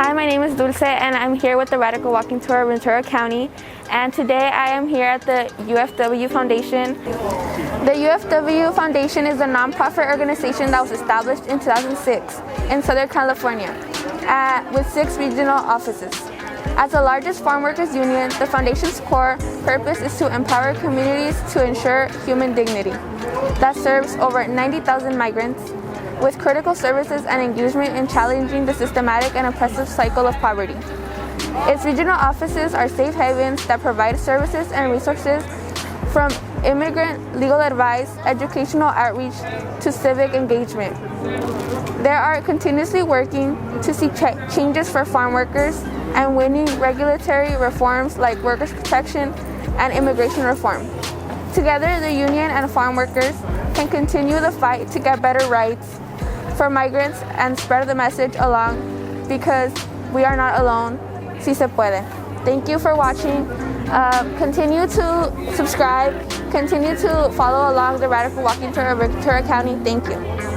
Hi, my name is Dulce and I'm here with the Radical Walking Tour of Ventura County, and today I am here at the UFW Foundation. The UFW Foundation is a nonprofit organization that was established in 2006 in Southern California with 6 regional offices. As the largest farm workers union, the foundation's core purpose is to empower communities to ensure human dignity that serves over 90,000 migrants with critical services and engagement in challenging the systematic and oppressive cycle of poverty. Its regional offices are safe havens that provide services and resources from immigrant legal advice, educational outreach, to civic engagement. They are continuously working to see changes for farm workers and winning regulatory reforms like workers' protection and immigration reform. Together, the union and farm workers can continue the fight to get better rights for migrants and spread the message along, because we are not alone. Si se puede. Thank you for watching. Continue to subscribe. Continue to follow along the Radical Walking Tour of Ventura County. Thank you.